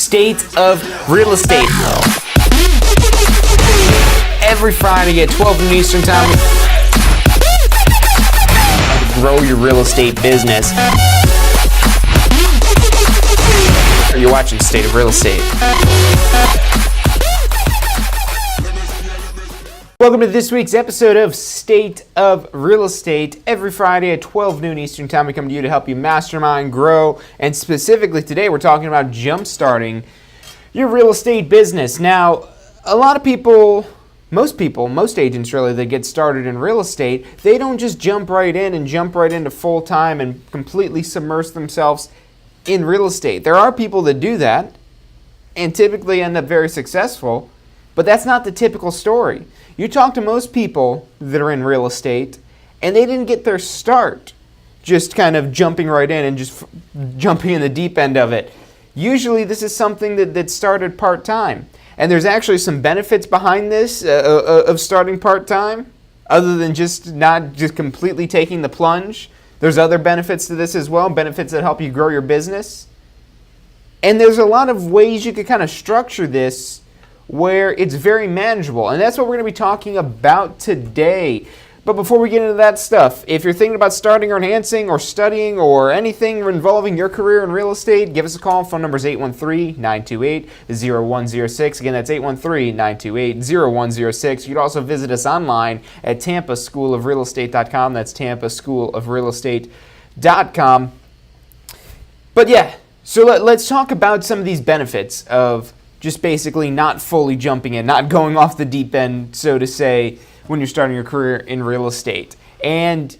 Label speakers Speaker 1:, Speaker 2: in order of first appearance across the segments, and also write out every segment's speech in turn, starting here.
Speaker 1: State of Real Estate. Every Friday at 12 noon Eastern Time. Grow your real estate business. You're watching State of Real Estate. Welcome to this week's episode of State of Real Estate. Every Friday at 12 noon Eastern Time, we come to you to help you mastermind, grow, and specifically today we're talking about jump-starting your real estate business. Now, a lot of people, most agents really, that get started in real estate, they don't just jump right in and jump right into full-time and completely submerge themselves in real estate. There are people that do that and typically end up very successful, but that's not the typical story. You talk to most people that are in real estate, and they didn't get their start just kind of jumping right in and just jumping in the deep end of it. Usually this is something that started part-time. And there's actually some benefits behind this of starting part-time, other than just not just completely taking the plunge. There's other benefits to this as well, benefits that help you grow your business. And there's a lot of ways you could kind of structure this where it's very manageable. And that's what we're going to be talking about today. But before we get into that stuff, if you're thinking about starting or enhancing or studying or anything involving your career in real estate, give us a call. Phone number is 813-928-0106. Again, that's 813-928-0106. You can also visit us online at tampaschoolofrealestate.com. That's tampaschoolofrealestate.com. But yeah, so let's talk about some of these benefits of just basically not fully jumping in, not going off the deep end, so to say, when you're starting your career in real estate. And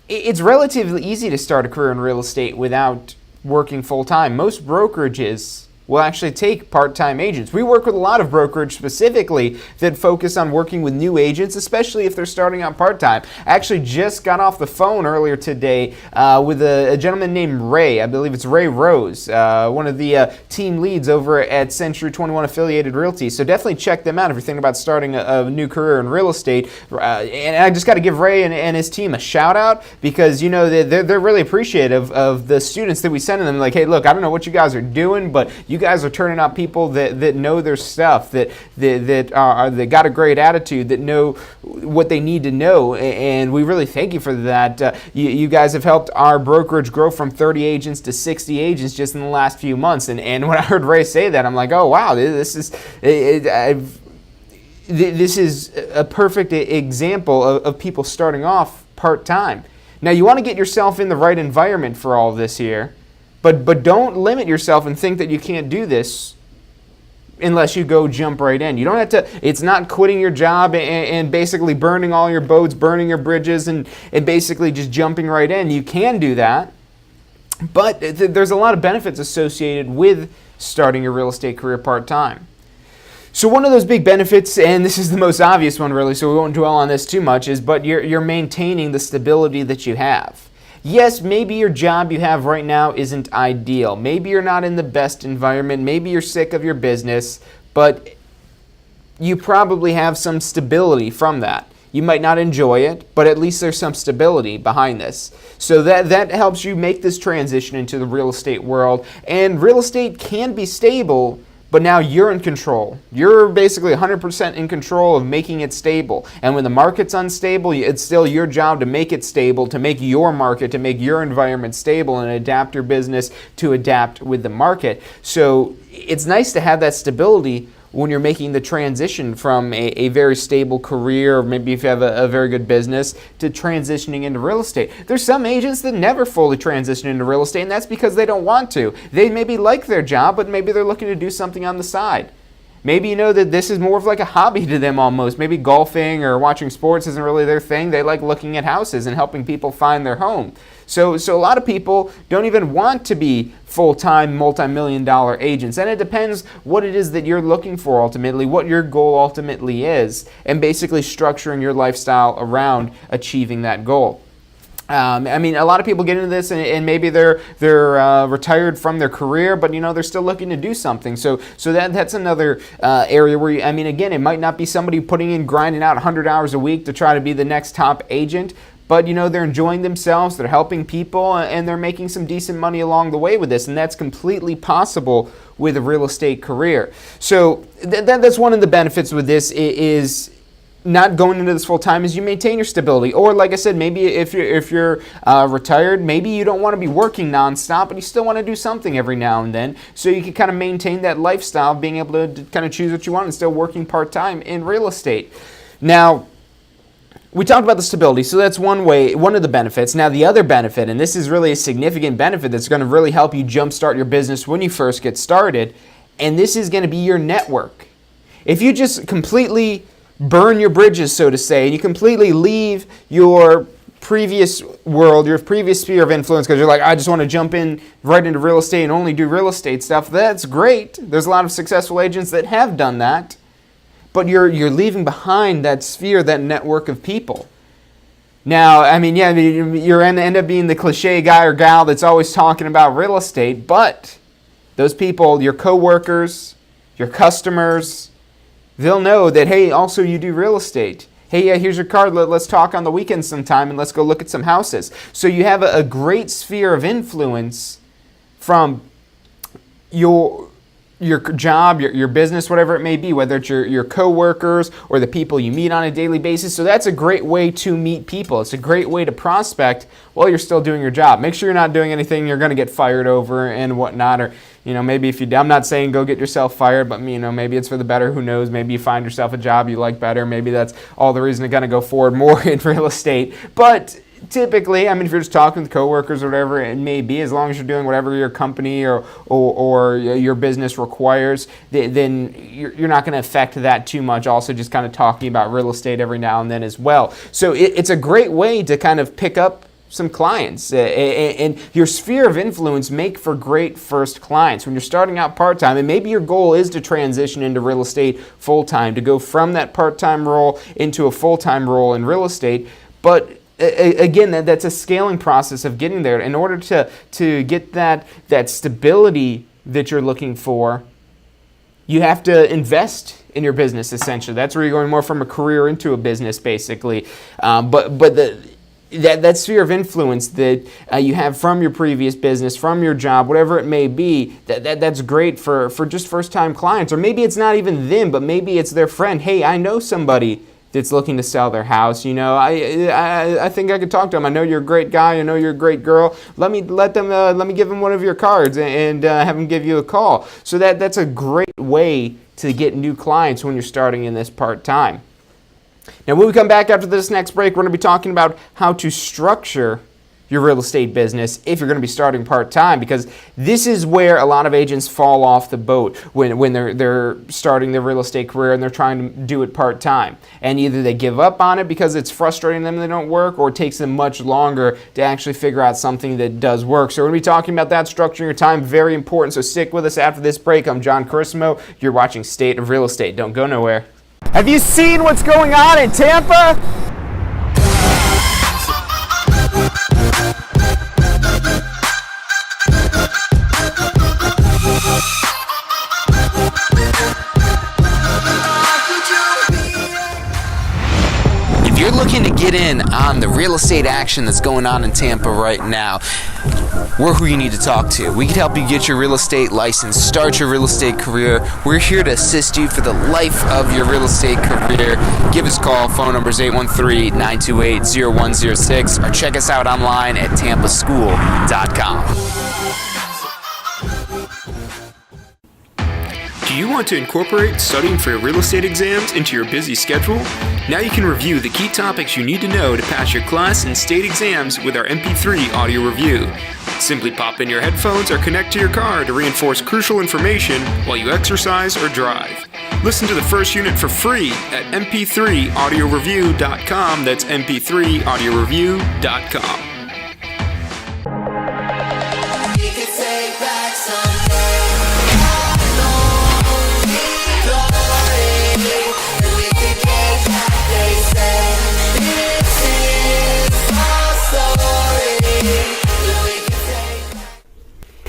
Speaker 1: it's relatively easy to start a career in real estate without working full-time. Most brokerages will actually take part-time agents. We work with a lot of brokerage specifically that focus on working with new agents, especially if they're starting out part-time. I actually just got off the phone earlier today with a gentleman named Ray. I believe it's Ray Rose, one of the team leads over at Century 21 Affiliated Realty. So definitely check them out if you're thinking about starting a new career in real estate. And I just got to give Ray and his team a shout out because, you know, they're really appreciative of the students that we send them. Like, hey, look, I don't know what you guys are doing, but you guys are turning out people that know their stuff, that got a great attitude, that know what they need to know, and we really thank you for that. You guys have helped our brokerage grow from 30 agents to 60 agents just in the last few months, and when I heard Ray say that, I'm like, oh wow, this is a perfect example of people starting off part-time. Now you want to get yourself in the right environment for all of this here. But don't limit yourself and think that you can't do this unless you go jump right in. You don't have to, it's not quitting your job and basically burning all your boats, burning your bridges, and basically just jumping right in. You can do that, but there's a lot of benefits associated with starting your real estate career part-time. So one of those big benefits, and this is the most obvious one really, so we won't dwell on this too much, but you're maintaining the stability that you have. Yes, maybe your job you have right now isn't ideal. Maybe you're not in the best environment. Maybe you're sick of your business, but you probably have some stability from that. You might not enjoy it, but at least there's some stability behind this. So that helps you make this transition into the real estate world. And real estate can be stable, but now you're in control. You're basically 100% in control of making it stable. And when the market's unstable, it's still your job to make it stable, to make your market, to make your environment stable and adapt your business to adapt with the market. So it's nice to have that stability when you're making the transition from a very stable career, or maybe if you have a very good business, to transitioning into real estate. There's some agents that never fully transition into real estate, and that's because they don't want to. They maybe like their job, but maybe they're looking to do something on the side. Maybe you know that this is more of like a hobby to them almost. Maybe golfing or watching sports isn't really their thing. They like looking at houses and helping people find their home. So a lot of people don't even want to be full-time multi-million-dollar agents. And it depends what it is that you're looking for ultimately, what your goal ultimately is, and basically structuring your lifestyle around achieving that goal. I mean, a lot of people get into this and maybe they're retired from their career, but they're still looking to do something. So that's another area where again, it might not be somebody grinding out 100 hours a week to try to be the next top agent, but they're enjoying themselves, they're helping people, and they're making some decent money along the way with this, and that's completely possible with a real estate career. So that's one of the benefits with this is not going into this full time, is you maintain your stability. Or like I said, maybe if you're retired, maybe you don't want to be working nonstop, but you still want to do something every now and then, so you can kind of maintain that lifestyle of being able to kind of choose what you want and still working part-time in real estate. Now, we talked about the stability, so that's one of the benefits. Now, the other benefit, and this is really a significant benefit that's going to really help you jumpstart your business when you first get started, and this is going to be your network. If you just completely burn your bridges, so to say, and you completely leave your previous world, your previous sphere of influence, because you're like, I just want to jump in right into real estate and only do real estate stuff, that's great. There's a lot of successful agents that have done that. But you're leaving behind that sphere, that network of people. Now, you're going to end up being the cliche guy or gal that's always talking about real estate, but those people, your coworkers, your customers, they'll know that, hey, also you do real estate. Hey, yeah, here's your card. Let's talk on the weekend sometime and let's go look at some houses. So you have a great sphere of influence from your job, your business, whatever it may be, whether it's your coworkers or the people you meet on a daily basis. So that's a great way to meet people. It's a great way to prospect while you're still doing your job. Make sure you're not doing anything you're going to get fired over and whatnot, or maybe if I'm not saying go get yourself fired, but maybe it's for the better, who knows, maybe you find yourself a job you like better, maybe that's all the reason you're going to go forward more in real estate. But typically, if you're just talking with coworkers or whatever it may be, as long as you're doing whatever your company or your business requires, then you're not going to affect that too much. Also, just kind of talking about real estate every now and then as well. So it's a great way to kind of pick up some clients, and your sphere of influence make for great first clients when you're starting out part-time, and maybe your goal is to transition into real estate full-time, to go from that part-time role into a full-time role in real estate. But again, that's a scaling process of getting there. In order to get that stability that you're looking for, you have to invest in your business, essentially. That's where you're going more from a career into a business, basically. That sphere of influence that you have from your previous business, from your job, whatever it may be, that's great for just first-time clients. Or maybe it's not even them, but maybe it's their friend. Hey, I know somebody that's looking to sell their house. I think I could talk to them. I know you're a great guy. I know you're a great girl. Let me give them one of your cards and have them give you a call. So that's a great way to get new clients when you're starting in this part-time. Now, when we come back after this next break, we're going to be talking about how to structure your real estate business if you're going to be starting part-time, because this is where a lot of agents fall off the boat when they're starting their real estate career and they're trying to do it part-time. And either they give up on it because it's frustrating them, they don't work, or it takes them much longer to actually figure out something that does work. So we're going to be talking about that, structuring your time, very important. So stick with us after this break. I'm John Carissimo. You're watching State of Real Estate. Don't go nowhere. Have you seen what's going on in Tampa? If you're looking to get in on the real estate action that's going on in Tampa right now, we're who you need to talk to. We can help you get your real estate license, start your real estate career. We're here to assist you for the life of your real estate career. Give us a call. Phone number is 813-928-0106, or check us out online at tampaschool.com.
Speaker 2: Do you want to incorporate studying for your real estate exams into your busy schedule? Now you can review the key topics you need to know to pass your class and state exams with our MP3 audio review. Simply pop in your headphones or connect to your car to reinforce crucial information while you exercise or drive. Listen to the first unit for free at mp3audioreview.com. That's mp3audioreview.com.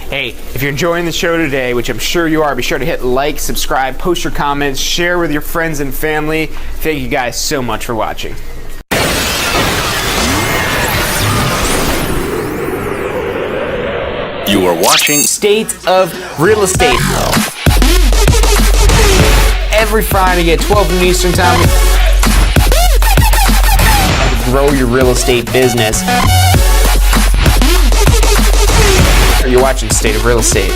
Speaker 1: Hey, if you're enjoying the show today, which I'm sure you are, be sure to hit like, subscribe, post your comments, share with your friends and family. Thank you guys so much for watching.
Speaker 3: You are watching
Speaker 4: State of Real Estate. Every Friday at 12 noon Eastern Time. Grow your real estate business. You're watching State of Real Estate.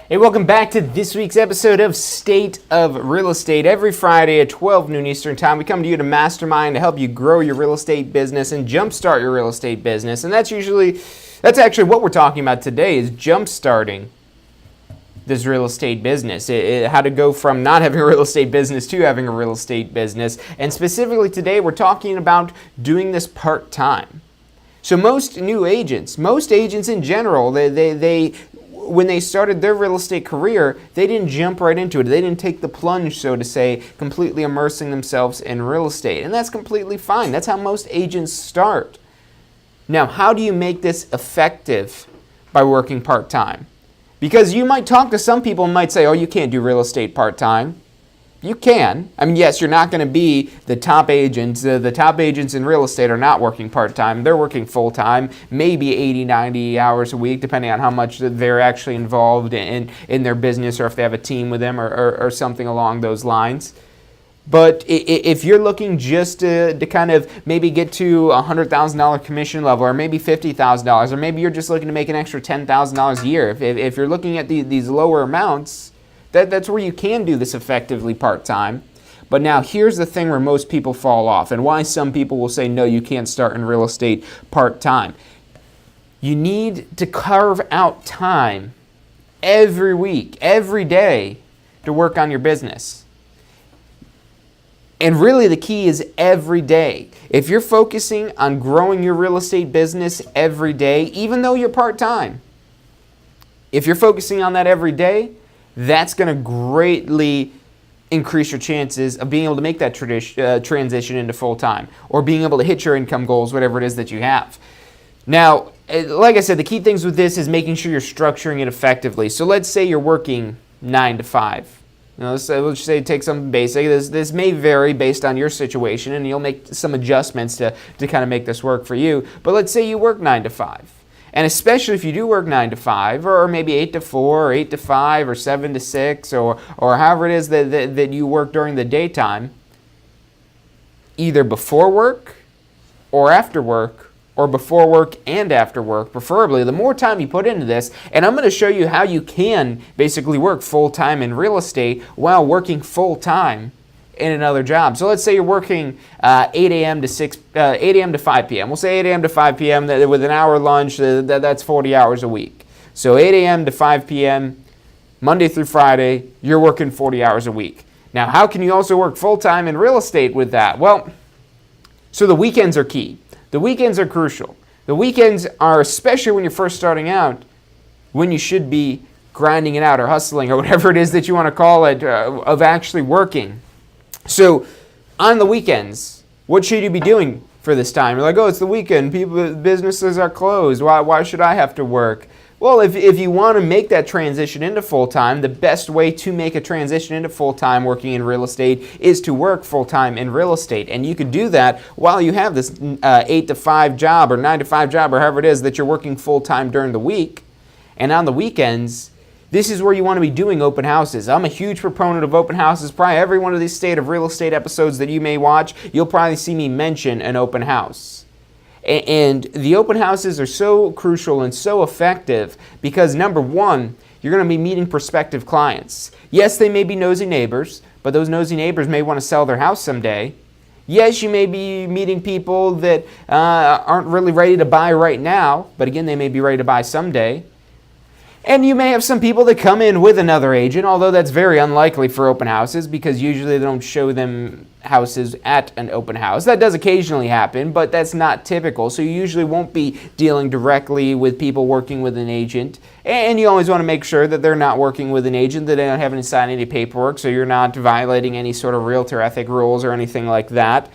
Speaker 4: Hey, welcome back to this week's episode of State of Real Estate. Every Friday at 12 noon Eastern Time, we come to you to mastermind to help you grow your real estate business and jumpstart your real estate business. And that's actually what we're talking about today, is jumpstarting this real estate business. How to go from not having a real estate business to having a real estate business. And specifically today, we're talking about doing this part-time. So most agents in general, they when they started their real estate career, they didn't jump right into it. They didn't take the plunge, so to say, completely immersing themselves in real estate. And that's completely fine. That's how most agents start. Now, how do you make this effective by working part-time? Because you might talk to some people and might say, oh, you can't do real estate part-time. You can. I mean, yes, you're not going to be the top agents. The top agents in real estate are not working part-time. They're working full-time, maybe 80, 90 hours a week, depending on how much they're actually involved in their business, or if they have a team with them, or something along those lines. But if you're looking just to kind of maybe get to a $100,000 commission level, or maybe $50,000, or maybe you're just looking to make an extra $10,000 a year, if you're looking at these lower amounts, that's where you can do this effectively part-time. But now here's the thing where most people fall off, and why some people will say, no, you can't start in real estate part-time. You need to carve out time every week, every day, to work on your business. And really the key is every day. If you're focusing on growing your real estate business every day, even though you're part-time, if you're focusing on that every day, that's going to greatly increase your chances of being able to make that transition into full-time, or being able to hit your income goals, whatever it is that you have. Now, like I said, the key things with this is making sure you're structuring it effectively. So let's say you're working 9 to 5. Let's say take something basic. This may vary based on your situation, and you'll make some adjustments to kind of make this work for you. But let's say you work 9 to 5. And especially if you do work 9 to 5, or maybe 8 to 4, or 8 to 5, or 7 to 6, or however it is that you work during the daytime, either before work or after work, or before work and after work, preferably, the more time you put into this. And I'm going to show you how you can basically work full-time in real estate while working full-time in another job. So let's say you're working 8 a.m. to 5 p.m. We'll say 8 a.m. to 5 p.m. with an hour lunch. That's 40 hours a week. So 8 a.m. to 5 p.m. Monday through Friday, you're working 40 hours a week. Now, how can you also work full-time in real estate with that? Well, so the weekends are key. The weekends are crucial. The weekends are, especially when you're first starting out, when you should be grinding it out, or hustling, or whatever it is that you want to call it, of actually working. So on the weekends, what should you be doing for this time? You're like, oh, it's the weekend. Businesses are closed. Why should I have to work? Well, if you want to make that transition into full-time, the best way to make a transition into full-time working in real estate is to work full-time in real estate. And you could do that while you have this 8 to 5 job, or 9 to 5 job, or however it is that you're working full-time during the week. And on the weekends, this is where you want to be doing open houses. I'm a huge proponent of open houses. Probably every one of these State of Real Estate episodes that you may watch, you'll probably see me mention an open house. And the open houses are so crucial and so effective because, number one, you're going to be meeting prospective clients. Yes, they may be nosy neighbors, but those nosy neighbors may want to sell their house someday. Yes, you may be meeting people that aren't really ready to buy right now, but again, they may be ready to buy someday. And you may have some people that come in with another agent, although that's very unlikely for open houses because usually they don't show them houses at an open house. That does occasionally happen, but that's not typical. So you usually won't be dealing directly with people working with an agent. And you always want to make sure that they're not working with an agent, that they don't have to sign any paperwork, so you're not violating any sort of realtor ethic rules or anything like that.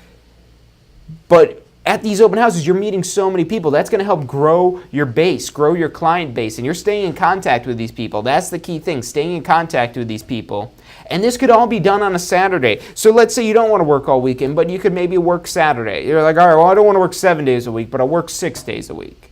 Speaker 4: But
Speaker 1: at these open houses, you're meeting so many people. That's going to help grow your base, grow your client base, and you're staying in contact with these people. That's the key thing, staying in contact with these people. And this could all be done on a Saturday. So let's say you don't want to work all weekend, but you could maybe work Saturday. You're like, all right, well, I don't want to work 7 days a week, but I'll work 6 days a week.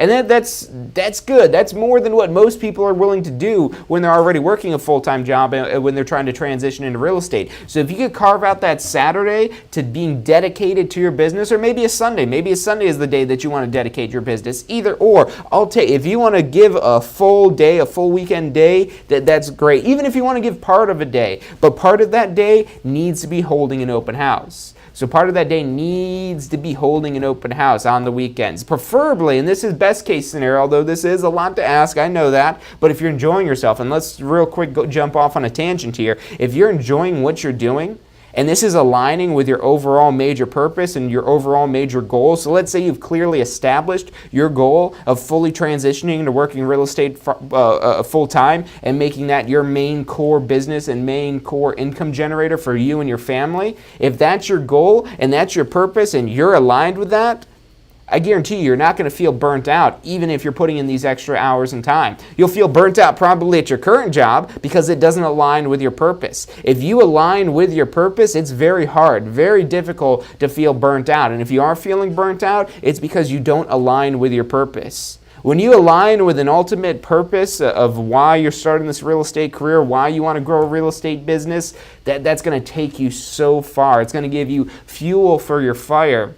Speaker 1: And that's good. That's more than what most people are willing to do when they're already working a full-time job and when they're trying to transition into real estate. So if you could carve out that Saturday to being dedicated to your business, or maybe a Sunday is the day that you want to dedicate your business. Either or, if you want to give a full day, a full weekend day, that's great. Even if you want to give part of a day, but part of that day needs to be holding an open house. So part of that day needs to be holding an open house on the weekends. Preferably, and this is best case scenario, although this is a lot to ask, I know that, but if you're enjoying yourself, and let's real quick jump off on a tangent here, if you're enjoying what you're doing, and this is aligning with your overall major purpose and your overall major goals. So let's say you've clearly established your goal of fully transitioning into working real estate full time and making that your main core business and main core income generator for you and your family. If that's your goal and that's your purpose and you're aligned with that, I guarantee you're not going to feel burnt out even if you're putting in these extra hours and time. You'll feel burnt out probably at your current job because it doesn't align with your purpose. If you align with your purpose, it's very hard, very difficult to feel burnt out. And if you are feeling burnt out, it's because you don't align with your purpose. When you align with an ultimate purpose of why you're starting this real estate career, why you want to grow a real estate business, that's going to take you so far. It's going to give you fuel for your fire.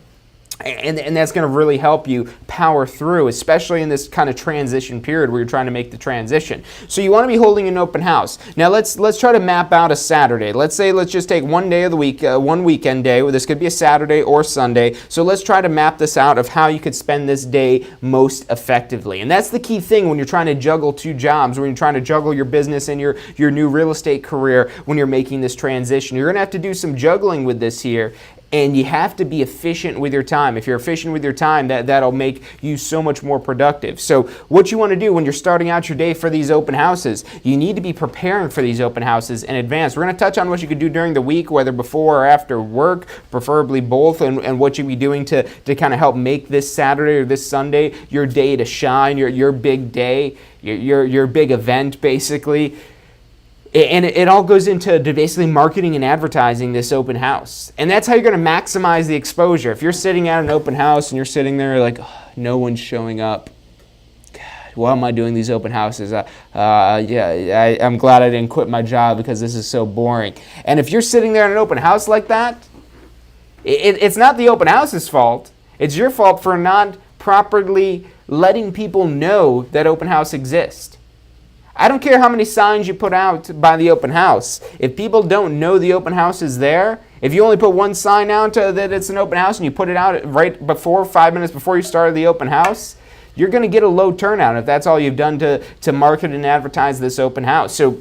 Speaker 1: And that's going to really help you power through, especially in this kind of transition period where you're trying to make the transition. So you want to be holding an open house. Now let's try to map out a Saturday. Let's just take one day of the week, one weekend day. This could be a Saturday or Sunday. So let's try to map this out of how you could spend this day most effectively. And that's the key thing when you're trying to juggle two jobs, when you're trying to juggle your business and your new real estate career when you're making this transition. You're going to have to do some juggling with this here. And you have to be efficient with your time. If you're efficient with your time, that'll make you so much more productive. So what you want to do when you're starting out your day for these open houses, you need to be preparing for these open houses in advance. We're going to touch on what you could do during the week, whether before or after work, preferably both, and what you'd be doing to kind of help make this Saturday or this Sunday your day to shine, your big day, your big event, basically. And it all goes into basically marketing and advertising this open house. And that's how you're going to maximize the exposure. If you're sitting at an open house and you're sitting there like, oh, no one's showing up. God, why am I doing these open houses? I'm glad I didn't quit my job because this is so boring. And if you're sitting there in an open house like that, it's not the open house's fault. It's your fault for not properly letting people know that open house exists. I don't care how many signs you put out by the open house. If people don't know the open house is there, if you only put one sign out that it's an open house and you put it out right before, 5 minutes before you started the open house, you're going to get a low turnout if that's all you've done to market and advertise this open house. So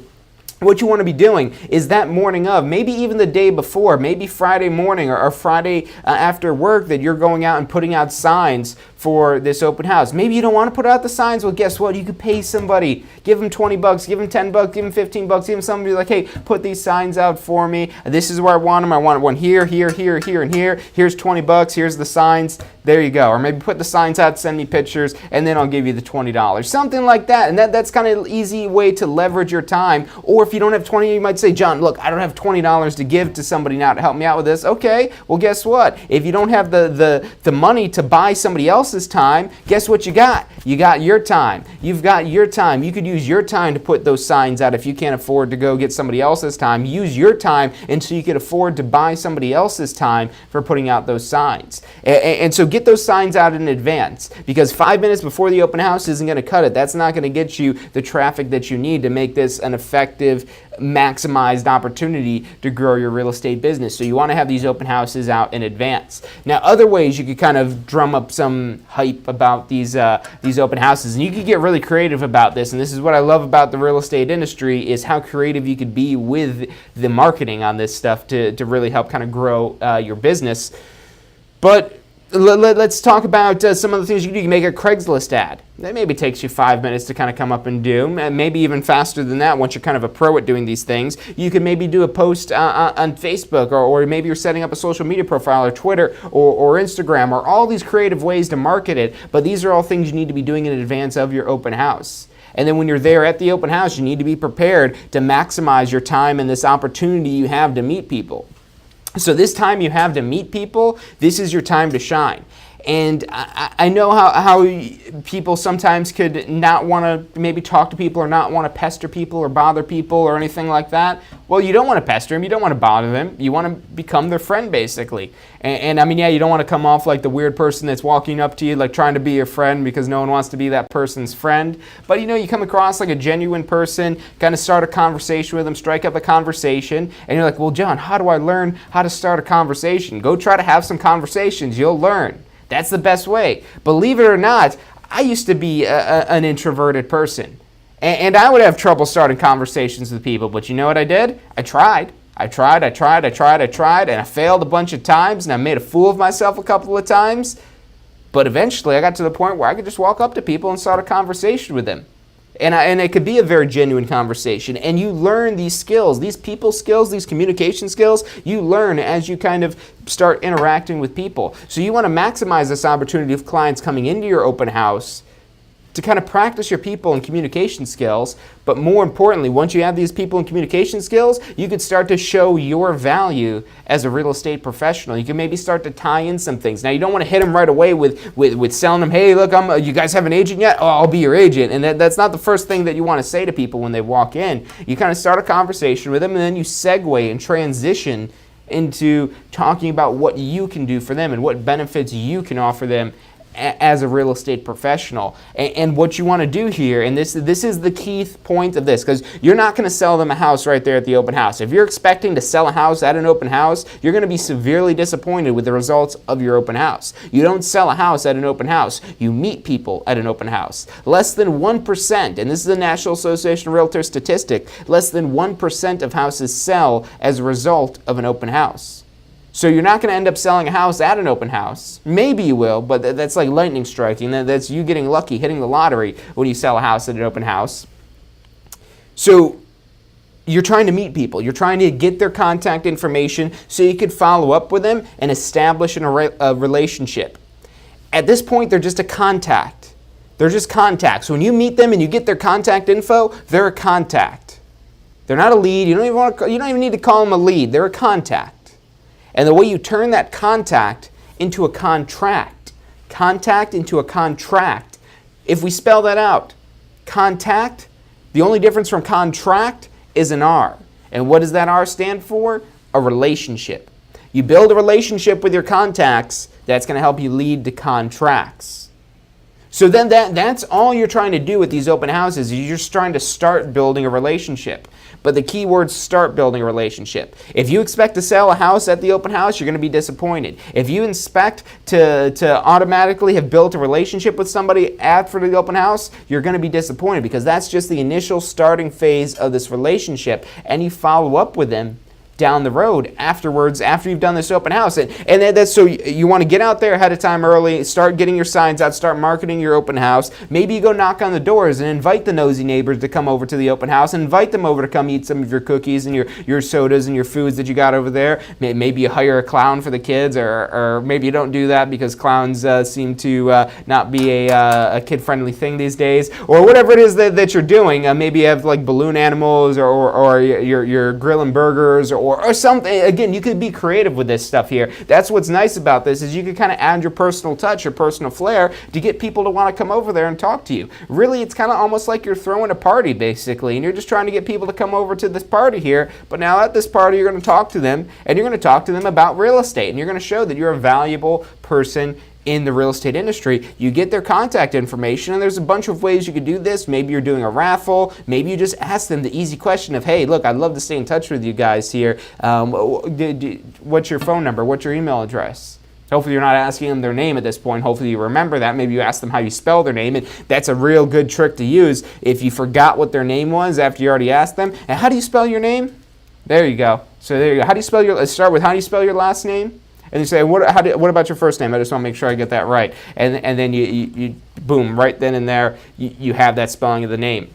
Speaker 1: what you want to be doing is that morning of, maybe even the day before, maybe Friday morning or Friday after work, that you're going out and putting out signs for this open house. Maybe you don't want to put out the signs. Well, guess what? You could pay somebody. Give them $20, give them $10, give them $15, give them somebody like, hey, put these signs out for me. This is where I want them. I want one here, here, here, here, and here. Here's $20. Here's the signs. There you go. Or maybe put the signs out, send me pictures, and then I'll give you the $20. Something like that. And that's kind of an easy way to leverage your time. Or if you don't have 20, you might say, John, look, I don't have $20 to give to somebody now to help me out with this. Okay, well, guess what? If you don't have the money to buy somebody else's time, guess what you got? You got your time. You've got your time. You could use your time to put those signs out if you can't afford to go get somebody else's time. Use your time until you can afford to buy somebody else's time for putting out those signs. And so get those signs out in advance, because 5 minutes before the open house isn't going to cut it. That's not going to get you the traffic that you need to make this an effective, maximized opportunity to grow your real estate business. So you want to have these open houses out in advance. Now, other ways you could kind of drum up some hype about these open houses, and you could get really creative about this. And this is what I love about the real estate industry, is how creative you could be with the marketing on this stuff to really help kind of grow your business. But Let's talk about some of the things you can do. You can make a Craigslist ad. That maybe takes you 5 minutes to kind of come up and do, maybe even faster than that once you're kind of a pro at doing these things. You can maybe do a post on Facebook, or maybe you're setting up a social media profile, or Twitter, or Instagram, or all these creative ways to market it, but these are all things you need to be doing in advance of your open house. And then when you're there at the open house, you need to be prepared to maximize your time and this opportunity you have to meet people. So this time you have to meet people, this is your time to shine. And I know how people sometimes could not want to maybe talk to people, or not want to pester people or bother people or anything like that. Well, you don't want to pester them. You don't want to bother them. You want to become their friend, basically. And I mean, yeah, you don't want to come off like the weird person that's walking up to you, like trying to be your friend, because no one wants to be that person's friend. But you come across like a genuine person, kind of start a conversation with them, strike up a conversation, and you're like, well, John, how do I learn how to start a conversation? Go try to have some conversations. You'll learn. That's the best way. Believe it or not, I used to be an introverted person. And I would have trouble starting conversations with people. But you know what I did? I tried, and I failed a bunch of times, and I made a fool of myself a couple of times. But eventually I got to the point where I could just walk up to people and start a conversation with them. And it could be a very genuine conversation. And you learn these skills, these people skills, these communication skills, you learn as you kind of start interacting with people. So you want to maximize this opportunity of clients coming into your open house to kind of practice your people and communication skills. But more importantly, once you have these people and communication skills, you could start to show your value as a real estate professional. You can maybe start to tie in some things. Now, you don't want to hit them right away with selling them, hey, look, you guys have an agent yet? Oh, I'll be your agent. And that's not the first thing that you want to say to people when they walk in. You kind of start a conversation with them, and then you segue and transition into talking about what you can do for them and what benefits you can offer them as a real estate professional. And what you want to do here, and this is the key point of this, because you're not going to sell them a house right there at the open house. If you're expecting to sell a house at an open house, you're going to be severely disappointed with the results of your open house. You don't sell a house at an open house. You meet people at an open house. Less than 1%, and this is the National Association of Realtors statistic, less than 1% of houses sell as a result of an open house. So you're not going to end up selling a house at an open house. Maybe you will, but that's like lightning striking. That's you getting lucky, hitting the lottery when you sell a house at an open house. So you're trying to meet people. You're trying to get their contact information so you could follow up with them and establish a relationship. At this point, they're just a contact. They're just contacts. When you meet them and you get their contact info, they're a contact. They're not a lead. You don't even need to call them a lead. They're a contact. And the way you turn that contact into a contract, if we spell that out, contact, the only difference from contract is an R. And what does that R stand for? A relationship. You build a relationship with your contacts, that's going to help you lead to contracts. So then that's all you're trying to do with these open houses, is you're just trying to start building a relationship. But the key word is start building a relationship. If you expect to sell a house at the open house, you're going to be disappointed. If you expect to automatically have built a relationship with somebody after the open house, you're going to be disappointed, because that's just the initial starting phase of this relationship. And you follow up with them down the road afterwards, after you've done this open house. And that's so you want to get out there ahead of time early, start getting your signs out, start marketing your open house. Maybe you go knock on the doors and invite the nosy neighbors to come over to the open house, and invite them over to come eat some of your cookies and your sodas and your foods that you got over there. Maybe you hire a clown for the kids, or maybe you don't do that because clowns seem to not be a kid-friendly thing these days, or whatever it is that you're doing. Maybe you have like balloon animals, or you're grilling burgers, or something. Again, you could be creative with this stuff here. That's what's nice about this, is you can kind of add your personal touch, your personal flair, to get people to want to come over there and talk to you. Really, it's kind of almost like you're throwing a party, basically, and you're just trying to get people to come over to this party here. But now at this party, you're going to talk to them, and you're going to talk to them about real estate, and you're going to show that you're a valuable person in the real estate industry. You get their contact information, and there's a bunch of ways you could do this. Maybe you're doing a raffle. Maybe you just ask them the easy question of, hey, look, I'd love to stay in touch with you guys here. What's your phone number? What's your email address? Hopefully you're not asking them their name at this point. Hopefully you remember that. Maybe you ask them how you spell their name, and that's a real good trick to use if you forgot what their name was after you already asked them. And how do you spell your name? There you go. So there you go. How do you spell start with how do you spell your last name?
Speaker 4: And you say, what about your first name? I just want to make sure I get that right. And then you boom, right then and there, you have that spelling of the name.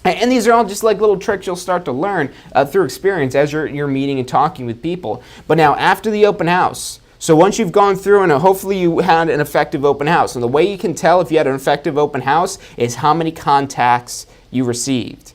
Speaker 4: And these are all just like little tricks you'll start to learn through experience as you're meeting and talking with people. But now after the open house, so once you've gone through and hopefully you had an effective open house, and the way you can tell if you had an effective open house is how many contacts you received.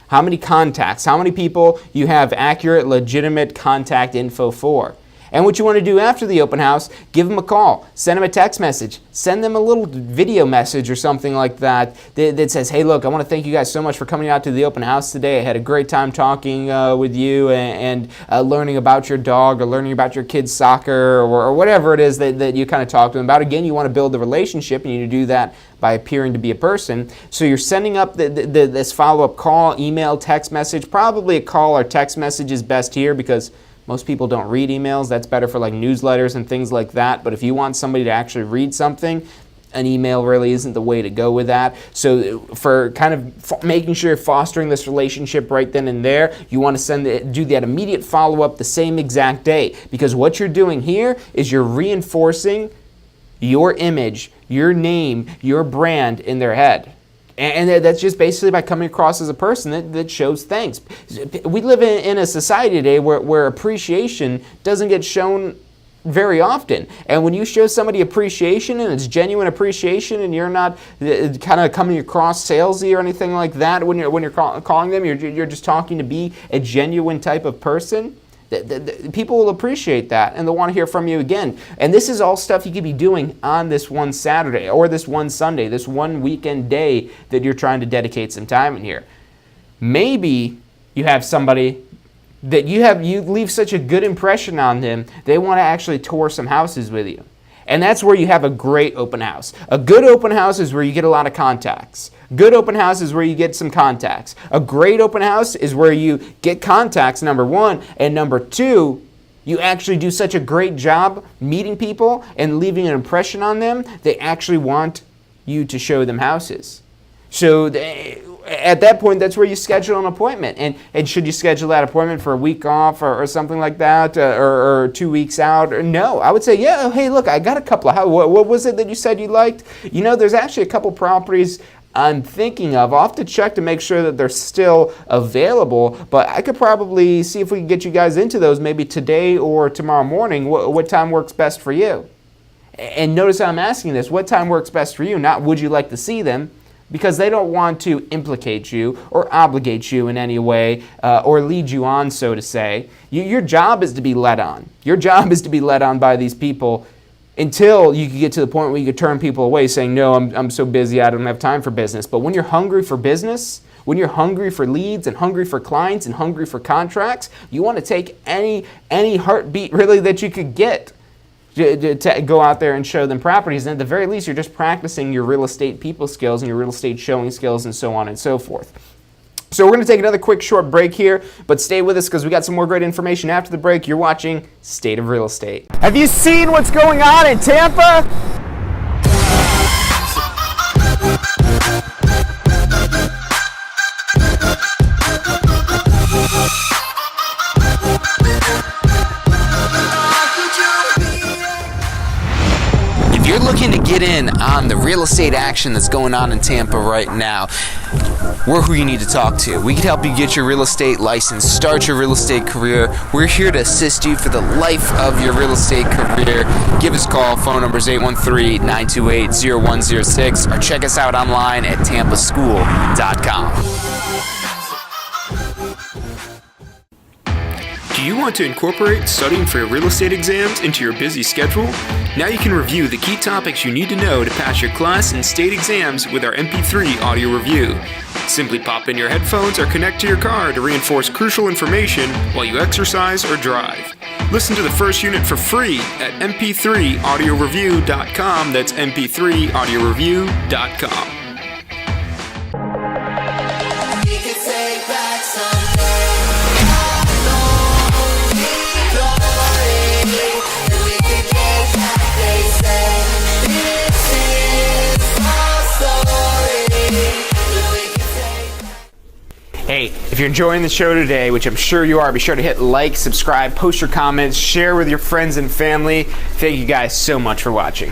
Speaker 4: How many contacts, how many people you have accurate, legitimate contact info for. And what you want to do after the open house, give them a call, send them a text message, send them a little video message or something like that that says, hey, look, I want to thank you guys so much for coming out to the open house today. I had a great time talking with you and learning about your dog or learning about your kid's soccer or whatever it is that you kind of talk to them about. Again, you want to build the relationship, and you need to do that by appearing to be a person. So you're sending up this follow-up call, email, text message. Probably a call or text message is best here because most people don't read emails. That's better for like newsletters and things like that. But if you want somebody to actually read something, an email really isn't the way to go with that. So for kind of making sure you're fostering this relationship right then and there, you want to do that immediate follow-up the same exact day. Because what you're doing here is you're reinforcing your image, your name, your brand in their head. And that's just basically by coming across as a person that shows thanks. We live in a society today where appreciation doesn't get shown very often. And when you show somebody appreciation and it's genuine appreciation and you're not kind of coming across salesy or anything like that when you're calling them, you're just talking to be a genuine type of person, people will appreciate that and they'll want to hear from you again. And this is all stuff you could be doing on this one Saturday or this one Sunday, this one weekend day that you're trying to dedicate some time in here. Maybe you have somebody that you leave such a good impression on them, they want to actually tour some houses with you. And that's where you have a great open house. A good open house is where you get a lot of contacts. Good open house is where you get some contacts. A great open house is where you get contacts, number one, and number two, you actually do such a great job meeting people and leaving an impression on them, they actually want you to show them houses. So at that point, that's where you schedule an appointment. And should you schedule that appointment for a week off or something like that, or 2 weeks out? Or no, I would say, yeah, hey, look, I got a couple of houses. What was it that you said you liked? You know, there's actually a couple properties I'm thinking of. I'll have to check to make sure that they're still available, but I could probably see if we can get you guys into those maybe today or tomorrow morning. What time works best for you? And notice how I'm asking this. What time works best for you? Not would you like to see them? Because they don't want to implicate you or obligate you in any way or lead you on, so to say. Your job is to be led on. Your job is to be led on by these people until you can get to the point where you can turn people away saying, no, I'm so busy, I don't have time for business. But when you're hungry for business, when you're hungry for leads and hungry for clients and hungry for contracts, you want to take any heartbeat really that you could get to go out there and show them properties. And at the very least, you're just practicing your real estate people skills and your real estate showing skills and so on and so forth. So we're going to take another quick short break here, but stay with us because we got some more great information after the break. You're watching State of Real Estate.
Speaker 1: Have you seen what's going on in Tampa?
Speaker 4: If you're looking to get in on the real estate action that's going on in Tampa right now, we're who you need to talk to. We can help you get your real estate license, start your real estate career. We're here to assist you for the life of your real estate career. Give us a call. Phone number is 813-928-0106 or check us out online at tampaschool.com.
Speaker 2: Do you want to incorporate studying for your real estate exams into your busy schedule? Now you can review the key topics you need to know to pass your class and state exams with our MP3 audio review. Simply pop in your headphones or connect to your car to reinforce crucial information while you exercise or drive. Listen to the first unit for free at mp3audioreview.com. That's mp3audioreview.com.
Speaker 1: Hey, if you're enjoying the show today, which I'm sure you are, be sure to hit like, subscribe, post your comments, share with your friends and family. Thank you guys so much for watching.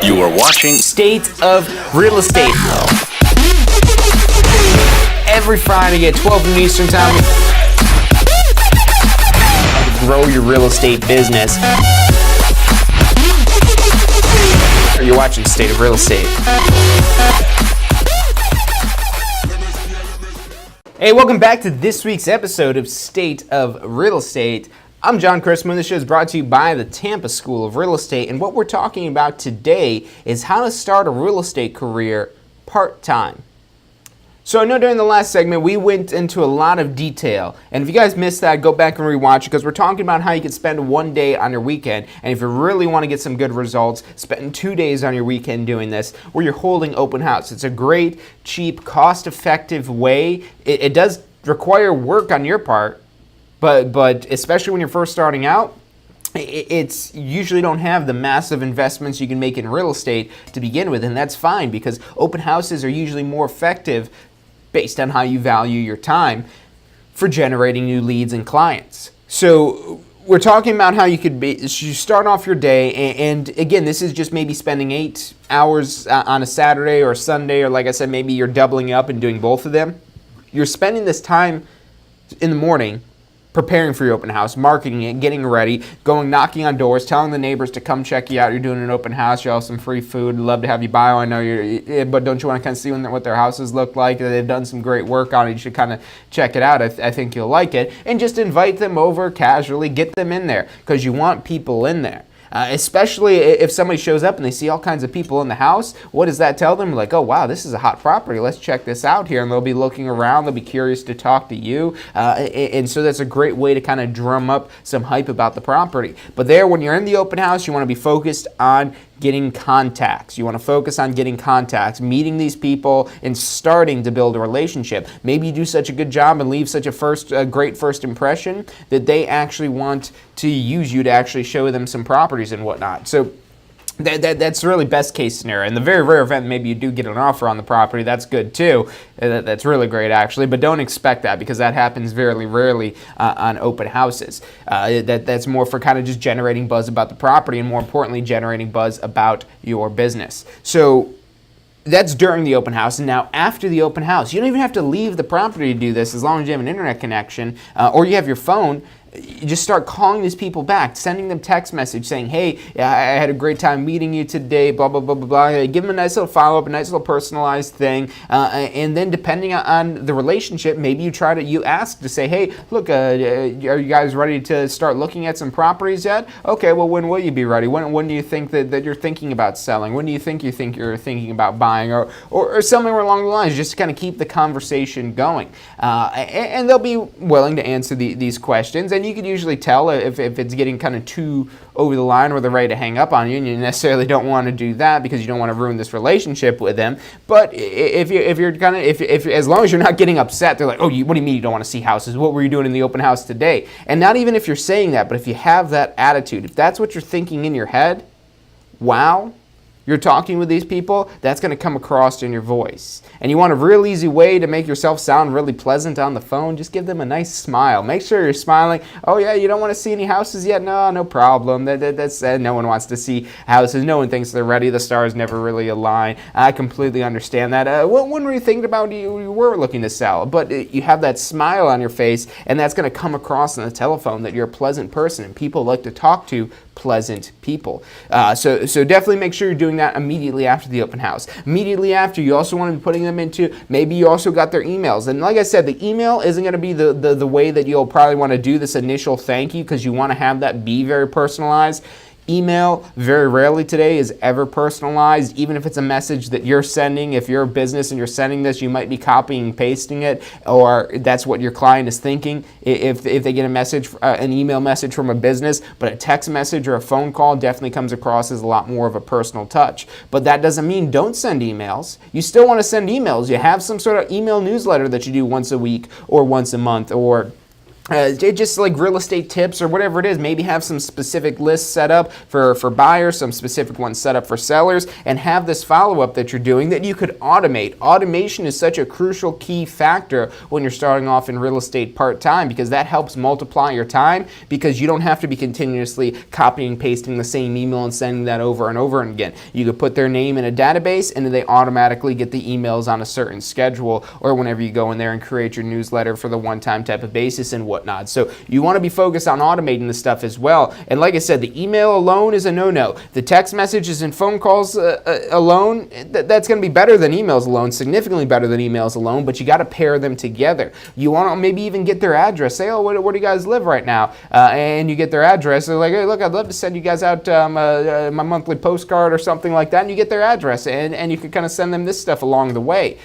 Speaker 3: You are watching
Speaker 1: State of Real Estate. Every Friday at 12 noon Eastern Time. Grow your real estate business. You're watching State of Real Estate. Hey, welcome back to this week's episode of State of Real Estate. I'm John Christman. This show is brought to you by the Tampa School of Real Estate, and what we're talking about today is how to start a real estate career part-time. So I know during the last segment we went into a lot of detail, and if you guys missed that, go back and rewatch it, because we're talking about how you can spend one day on your weekend, and if you really want to get some good results, spend 2 days on your weekend doing this, where you're holding open house. It's a great, cheap, cost-effective way. It does require work on your part, but especially when you're first starting out, it's usually don't have the massive investments you can make in real estate to begin with, and that's fine because open houses are usually more effective based on how you value your time for generating new leads and clients. So we're talking about how you start off your day, and again, this is just maybe spending 8 hours on a Saturday or a Sunday, or like I said, maybe you're doubling up and doing both of them. You're spending this time in the morning preparing for your open house, marketing it, getting ready, going knocking on doors, telling the neighbors to come check you out. You're doing an open house. You have some free food. Love to have you by. I know but don't you want to kind of see what their houses look like? They've done some great work on it. You should kind of check it out. I think you'll like it. And just invite them over casually. Get them in there because you want people in there. Especially if somebody shows up and they see all kinds of people in the house. What does that tell them? Like, oh, wow, this is a hot property. Let's check this out here. And they'll be looking around. They'll be curious to talk to you. And so that's a great way to kind of drum up some hype about the property. But there, when you're in the open house, you want to be focused on getting contacts. You want to focus on getting contacts, meeting these people, and starting to build a relationship. Maybe you do such a good job and leave such a great first impression that they actually want to use you to actually show them some properties and whatnot. So that's really best case scenario. In the very rare event maybe you do get an offer on the property, that's good too. That's really great actually, but don't expect that because that happens very rarely on open houses. That's more for kind of just generating buzz about the property and more importantly generating buzz about your business. So that's during the open house. And now after the open house, you don't even have to leave the property to do this as long as you have an internet connection or you have your phone. You just start calling these people back, sending them text message saying, hey, I had a great time meeting you today, blah, blah, blah, blah, blah. Give them a nice little follow-up, a nice little personalized thing. And then depending on the relationship, maybe you ask to say, hey, look, are you guys ready to start looking at some properties yet? Okay, well, when will you be ready? When do you think that you're thinking about selling? When do you think you're thinking about buying? Or something along the lines, just to kind of keep the conversation going. And they'll be willing to answer these questions. And you can usually tell if it's getting kind of too over the line or they're ready to hang up on you, and you necessarily don't want to do that because you don't want to ruin this relationship with them. But if as long as you're not getting upset, they're like, oh, what do you mean you don't want to see houses? What were you doing in the open house today? And not even if you're saying that, but if you have that attitude, if that's what you're thinking in your head, wow, you're talking with these people, that's going to come across in your voice. And you want a real easy way to make yourself sound really pleasant on the phone, just give them a nice smile. Make sure you're smiling. Oh yeah, you don't want to see any houses yet? No problem. That's no one wants to see houses. No one thinks they're ready. The stars never really align. I completely understand that. When were you thinking about you were looking to sell? But you have that smile on your face, and that's going to come across on the telephone that you're a pleasant person, and people like to talk to pleasant people. So definitely make sure you're doing that immediately after the open house. Immediately after, you also want to be putting them into, maybe you also got their emails. And like I said, the email isn't going to be the way that you'll probably want to do this initial thank you, because you want to have that be very personalized. Email, very rarely today, is ever personalized, even if it's a message that you're sending. If you're a business and you're sending this, you might be copying and pasting it, or that's what your client is thinking. If they get a message, an email message from a business, but a text message or a phone call definitely comes across as a lot more of a personal touch. But that doesn't mean don't send emails. You still want to send emails. You have some sort of email newsletter that you do once a week or once a month, or just like real estate tips or whatever it is. Maybe have some specific lists set up for buyers, some specific ones set up for sellers, and have this follow-up that you're doing that you could automate. Automation is such a crucial key factor when you're starting off in real estate part-time, because that helps multiply your time, because you don't have to be continuously copying and pasting the same email and sending that over and over again. You could put their name in a database and then they automatically get the emails on a certain schedule, or whenever you go in there and create your newsletter for the one-time type of basis and whatnot. So you want to be focused on automating this stuff as well. And like I said, the email alone is a no-no. The text messages and phone calls alone, that's going to be better than emails alone, significantly better than emails alone, but you got to pair them together. You want to maybe even get their address. Say, oh, where do you guys live right now? And you get their address. They're like, hey, look, I'd love to send you guys out my monthly postcard or something like that, and you get their address, and you can kind of send them this stuff along the way.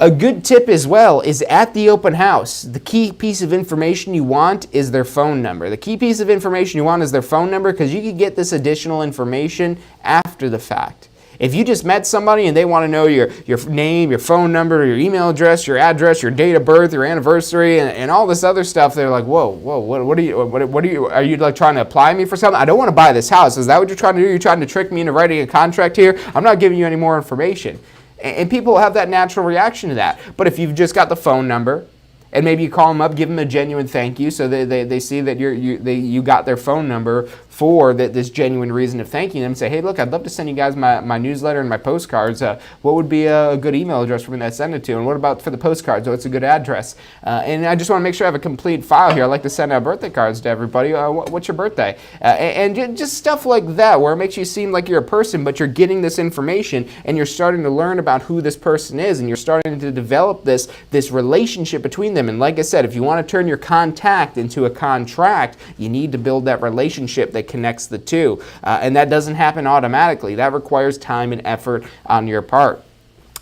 Speaker 1: A good tip as well is at the open house, the key piece of information you want is their phone number. The key piece of information you want is their phone number, because you can get this additional information after the fact. If you just met somebody and they want to know your name, your phone number, your email address, your date of birth, your anniversary, and all this other stuff, they're like, whoa, what are you like trying to apply me for something? I don't want to buy this house. Is that what you're trying to do? You're trying to trick me into writing a contract here? I'm not giving you any more information. And people have that natural reaction to that. But if you've just got the phone number, and maybe you call them up, give them a genuine thank you, so they see that you got their phone number for this genuine reason of thanking them. Say, hey, look, I'd love to send you guys my newsletter and my postcards. What would be a good email address for me to send it to? And what about for the postcards? What's a good address? And I just want to make sure I have a complete file here. I like to send out birthday cards to everybody. What's your birthday? And just stuff like that, where it makes you seem like you're a person, but you're getting this information and you're starting to learn about who this person is, and you're starting to develop this relationship between them. And like I said, if you want to turn your contact into a contract, you need to build that relationship that connects the two. And that doesn't happen automatically. That requires time and effort on your part.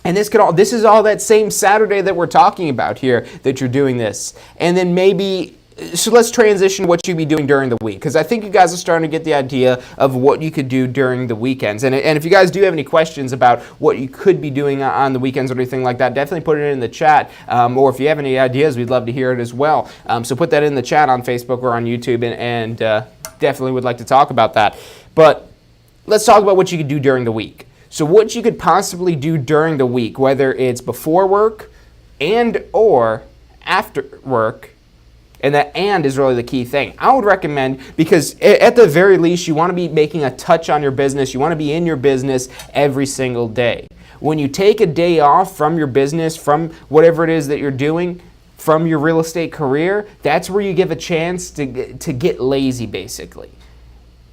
Speaker 1: And this is all that same Saturday that we're talking about here, that you're doing this. And then so let's transition to what you'd be doing during the week, because I think you guys are starting to get the idea of what you could do during the weekends. And if you guys do have any questions about what you could be doing on the weekends or anything like that, definitely put it in the chat. Or if you have any ideas, we'd love to hear it as well. So put that in the chat on Facebook or on YouTube, and definitely would like to talk about that. But let's talk about what you could do during the week. So what you could possibly do during the week, whether it's before work and or after work. And that "and" is really the key thing. I would recommend, because at the very least, you want to be making a touch on your business. You want to be in your business every single day. When you take a day off from your business, from whatever it is that you're doing, from your real estate career, that's where you give a chance to get lazy, basically.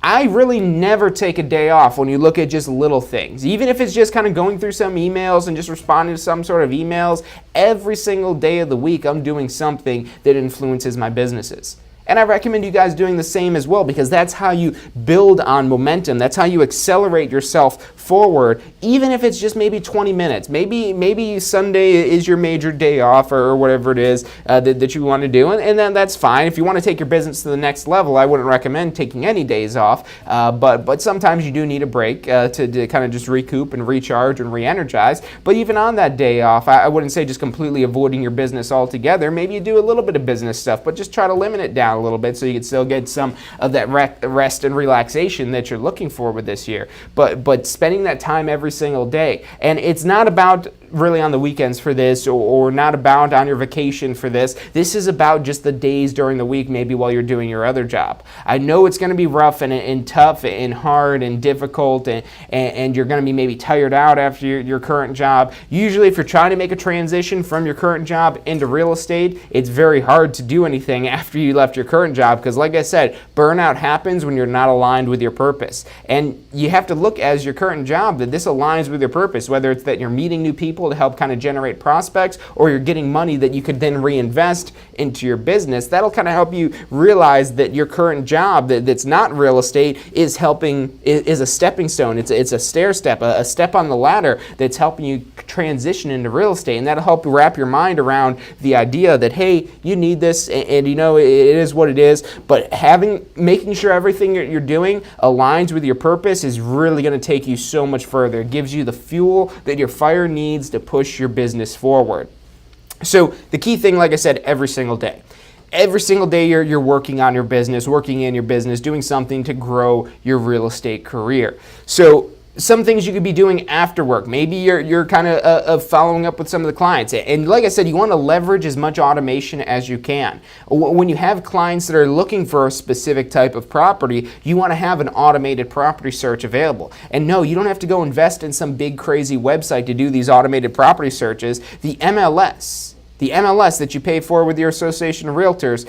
Speaker 1: I really never take a day off when you look at just little things. Even if it's just kind of going through some emails and just responding to some sort of emails, every single day of the week I'm doing something that influences my businesses. And I recommend you guys doing the same as well, because that's how you build on momentum. That's how you accelerate yourself forward, even if it's just maybe 20 minutes. Maybe Sunday is your major day off, or whatever it is that you want to do, and then that's fine. If you want to take your business to the next level, I wouldn't recommend taking any days off, but sometimes you do need a break to kind of just recoup and recharge and re-energize. But even on that day off, I wouldn't say just completely avoiding your business altogether. Maybe you do a little bit of business stuff, but just try to limit it down a little bit so you can still get some of that rest and relaxation that you're looking for with this year. But spending that time every single day. And it's not about really on the weekends for this, or not about on your vacation for this. This is about just the days during the week, maybe while you're doing your other job. I know it's going to be rough and tough and hard and difficult, and you're going to be maybe tired out after your current job. Usually if you're trying to make a transition from your current job into real estate, it's very hard to do anything after you left your current job, because like I said, burnout happens when you're not aligned with your purpose. And you have to look as your current job that this aligns with your purpose, whether it's that you're meeting new people to help kind of generate prospects, or you're getting money that you could then reinvest into your business. That'll kind of help you realize that your current job that's not real estate is a stepping stone. It's a stair step, a step on the ladder that's helping you transition into real estate. And that'll help wrap your mind around the idea that, hey, you need this, and you know it is what it is, but making sure everything you're doing aligns with your purpose is really going to take you so much further. It gives you the fuel that your fire needs to push your business forward. So the key thing, like I said, every single day. every single day you're working on your business, working in your business, doing something to grow your real estate career. So some things you could be doing after work. Maybe you're kind of following up with some of the clients. And like I said, you want to leverage as much automation as you can. When you have clients that are looking for a specific type of property, you want to have an automated property search available. And no, you don't have to go invest in some big crazy website to do these automated property searches. The MLS that you pay for with your Association of Realtors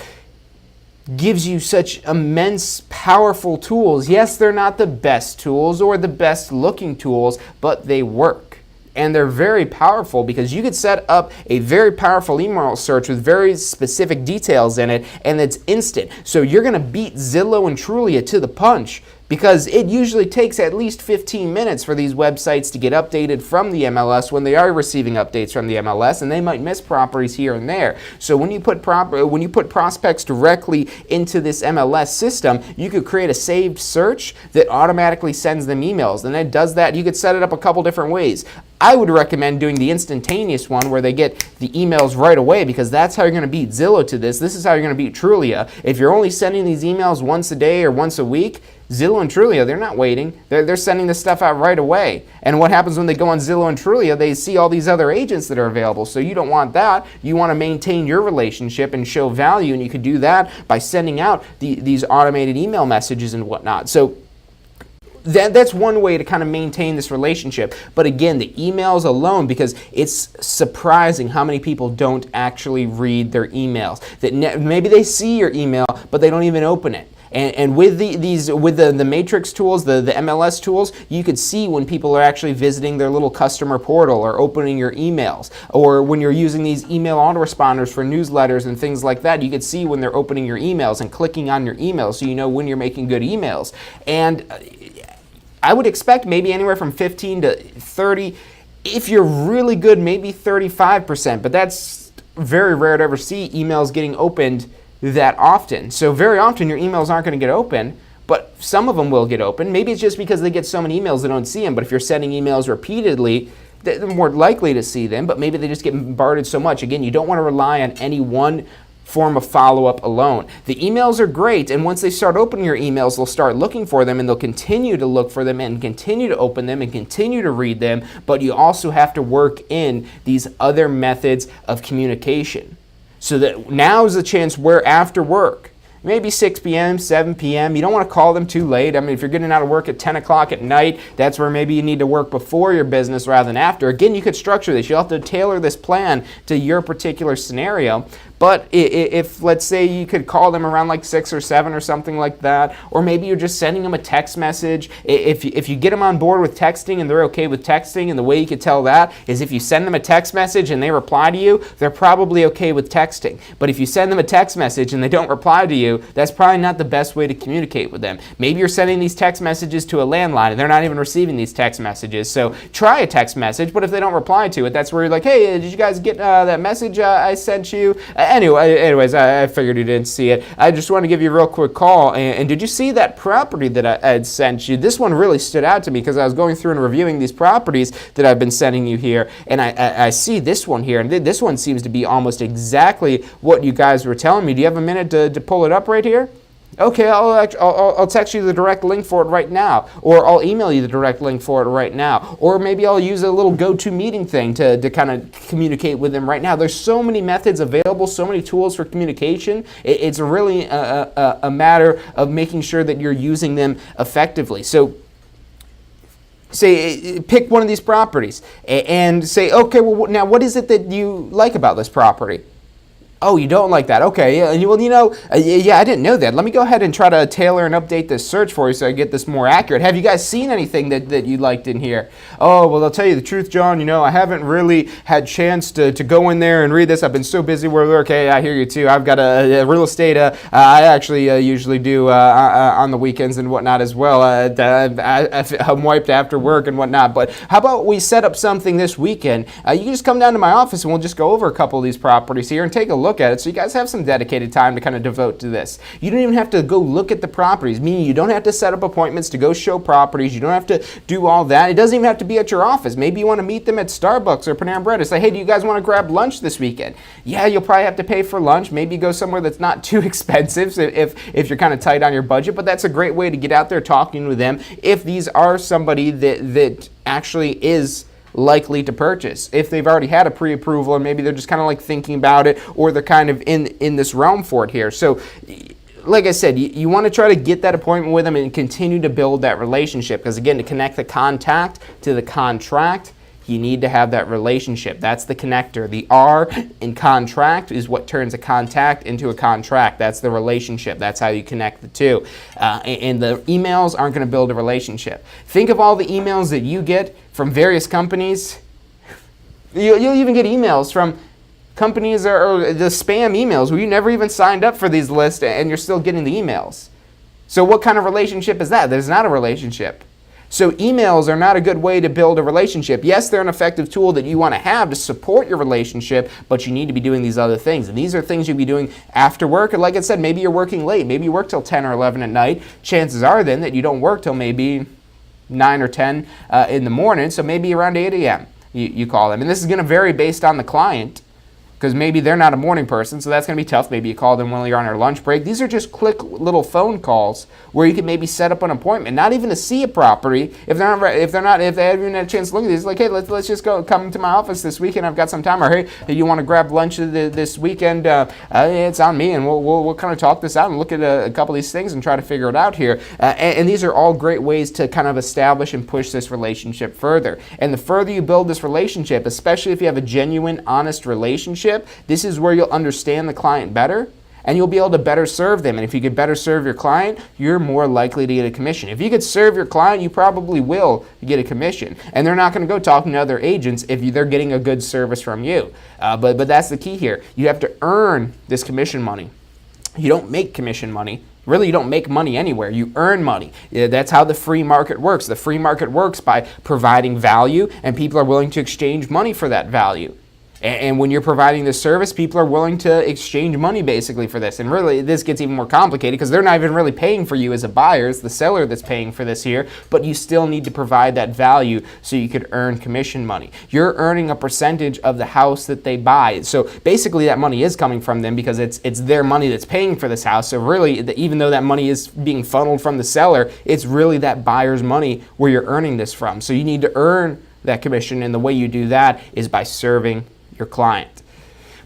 Speaker 1: gives you such immense, powerful tools. Yes, they're not the best tools or the best looking tools, but they work. And they're very powerful because you could set up a very powerful email search with very specific details in it, and it's instant. So you're going to beat Zillow and Trulia to the punch, because it usually takes at least 15 minutes for these websites to get updated from the MLS when they are receiving updates from the MLS, and they might miss properties here and there. So when you put prospects directly into this MLS system, you could create a saved search that automatically sends them emails, and it does that. You could set it up a couple different ways. I would recommend doing the instantaneous one where they get the emails right away, because that's how you're going to beat Zillow to this. This is how you're going to beat Trulia. If you're only sending these emails once a day or once a week, Zillow and Trulia, they're not waiting. They're sending this stuff out right away. And what happens when they go on Zillow and Trulia, they see all these other agents that are available. So you don't want that. You want to maintain your relationship and show value, and you could do that by sending out these automated email messages and whatnot. So that's one way to kind of maintain this relationship. But again, the emails alone, because it's surprising how many people don't actually read their emails. That maybe they see your email, but they don't even open it. And with the matrix tools, the MLS tools, you could see when people are actually visiting their little customer portal or opening your emails. Or when you're using these email autoresponders for newsletters and things like that, you could see when they're opening your emails and clicking on your emails, so you know when you're making good emails. And I would expect maybe anywhere from 15 to 30. If you're really good, maybe 35%. But that's very rare to ever see emails getting opened that often. So very often your emails aren't going to get open, but some of them will get open. Maybe it's just because they get so many emails they don't see them. But if you're sending emails repeatedly, they're more likely to see them, but maybe they just get bombarded so much. Again, you don't want to rely on any one form of follow-up alone. The emails are great, and once they start opening your emails, they'll start looking for them, and they'll continue to look for them and continue to open them and continue to read them, but you also have to work in these other methods of communication. So that now is the chance where after work, maybe 6 p.m., 7 p.m., you don't want to call them too late. I mean, if you're getting out of work at 10 o'clock at night, that's where maybe you need to work before your business rather than after. Again, you could structure this. You'll have to tailor this plan to your particular scenario. But if, let's say, you could call them around like 6 or 7 or something like that, or maybe you're just sending them a text message. If you get them on board with texting and they're okay with texting, and the way you could tell that is if you send them a text message and they reply to you, they're probably okay with texting. But if you send them a text message and they don't reply to you, that's probably not the best way to communicate with them. Maybe you're sending these text messages to a landline and they're not even receiving these text messages. So try a text message, but if they don't reply to it, that's where you're like, hey, did you guys get that message I sent you? Anyways, I figured you didn't see it. I just want to give you a real quick call. And did you see that property that I had sent you? This one really stood out to me because I was going through and reviewing these properties that I've been sending you here, and I see this one here, and this one seems to be almost exactly what you guys were telling me. Do you have a minute to pull it up right here? Okay, I'll text you the direct link for it right now, or I'll email you the direct link for it right now, or maybe I'll use a little GoToMeeting thing to kind of communicate with them right now. There's so many methods available, so many tools for communication. It's really a matter of making sure that you're using them effectively. So say, pick one of these properties and say, okay, well, now what is it that you like about this property? Oh, you don't like that? Okay, yeah, well, yeah, I didn't know that. Let me go ahead and try to tailor and update this search for you so I get this more accurate. Have you guys seen anything that you liked in here? Oh, well, I'll tell you the truth, John. I haven't really had chance to go in there and read this. I've been so busy with work. Hey, I hear you too. I've got a real estate. I actually usually do on the weekends and whatnot as well. I'm wiped after work and whatnot. But how about we set up something this weekend? You can just come down to my office and we'll just go over a couple of these properties here and take a look look at it. So you guys have some dedicated time to kind of devote to this. You don't even have to go look at the properties, meaning you don't have to set up appointments to go show properties. You don't have to do all that. It doesn't even have to be at your office. Maybe you want to meet them at Starbucks or Panera Bread and say, hey, do you guys want to grab lunch this weekend? Yeah, you'll probably have to pay for lunch. Maybe go somewhere that's not too expensive if you're kind of tight on your budget, but that's a great way to get out there talking with them if these are somebody that actually is likely to purchase. If they've already had a pre-approval and maybe they're just kind of like thinking about it, or they're kind of in this realm for it here. So like I said, you want to try to get that appointment with them and continue to build that relationship, because again, to connect the contact to the contract, you need to have that relationship. That's the connector. The R in contract is what turns a contact into a contract. That's the relationship. That's how you connect the two. And the emails aren't going to build a relationship. Think of all the emails that you get from various companies. You'll even get emails from companies or the spam emails where you never even signed up for these lists and you're still getting the emails. So what kind of relationship is that? There's not a relationship. So emails are not a good way to build a relationship. Yes, they're an effective tool that you want to have to support your relationship, but you need to be doing these other things. And these are things you'll be doing after work. And like I said, maybe you're working late. Maybe you work till 10 or 11 at night. Chances are then that you don't work till maybe 9 or 10 in the morning. So maybe around 8 a.m. You call them. And this is going to vary based on the client, because maybe they're not a morning person, so that's going to be tough. Maybe you call them when you're on your lunch break. These are just quick little phone calls where you can maybe set up an appointment, not even to see a property. If they haven't even had a chance to look at these, like, hey, let's just come to my office this weekend. I've got some time. Or hey, you want to grab lunch this weekend? It's on me, and we'll kind of talk this out and look at a couple of these things and try to figure it out here. And these are all great ways to kind of establish and push this relationship further. And the further you build this relationship, especially if you have a genuine, honest relationship, this is where you'll understand the client better and you'll be able to better serve them. And if you could better serve your client, you're more likely to get a commission. If you could serve your client, you probably will get a commission. And they're not going to go talking to other agents if they're getting a good service from you. But that's the key here. You have to earn this commission money. You don't make commission money. Really, you don't make money anywhere. You earn money. That's how the free market works. The free market works by providing value, and people are willing to exchange money for that value. And when you're providing this service, people are willing to exchange money basically for this. And really, this gets even more complicated because they're not even really paying for you as a buyer. It's the seller that's paying for this here. But you still need to provide that value so you could earn commission money. You're earning a percentage of the house that they buy. So basically, that money is coming from them because it's their money that's paying for this house. So really, even though that money is being funneled from the seller, it's really that buyer's money where you're earning this from. So you need to earn that commission. And the way you do that is by serving your client.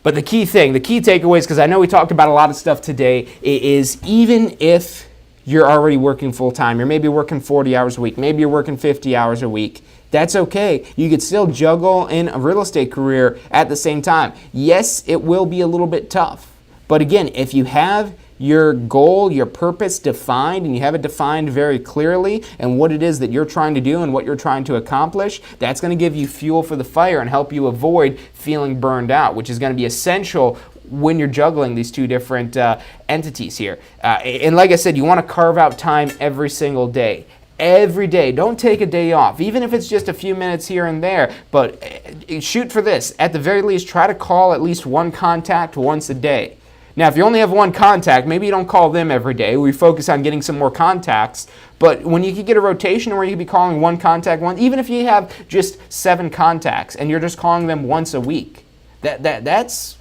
Speaker 1: But the key takeaways, because I know we talked about a lot of stuff today, is even if you're already working full-time, you're maybe working 40 hours a week, maybe you're working 50 hours a week, that's okay. You could still juggle in a real estate career at the same time. Yes, it will be a little bit tough. But again, if you have your goal, your purpose defined, and you have it defined very clearly, and what it is that you're trying to do and what you're trying to accomplish, that's going to give you fuel for the fire and help you avoid feeling burned out, which is going to be essential when you're juggling these two different entities here. And like I said, you want to carve out time every single day. Every day. Don't take a day off, even if it's just a few minutes here and there, but shoot for this. At the very least, try to call at least one contact once a day. Now, if you only have one contact, maybe you don't call them every day. We focus on getting some more contacts. But when you could get a rotation where you could be calling one contact even if you have just 7 contacts and you're just calling them once a week, that's,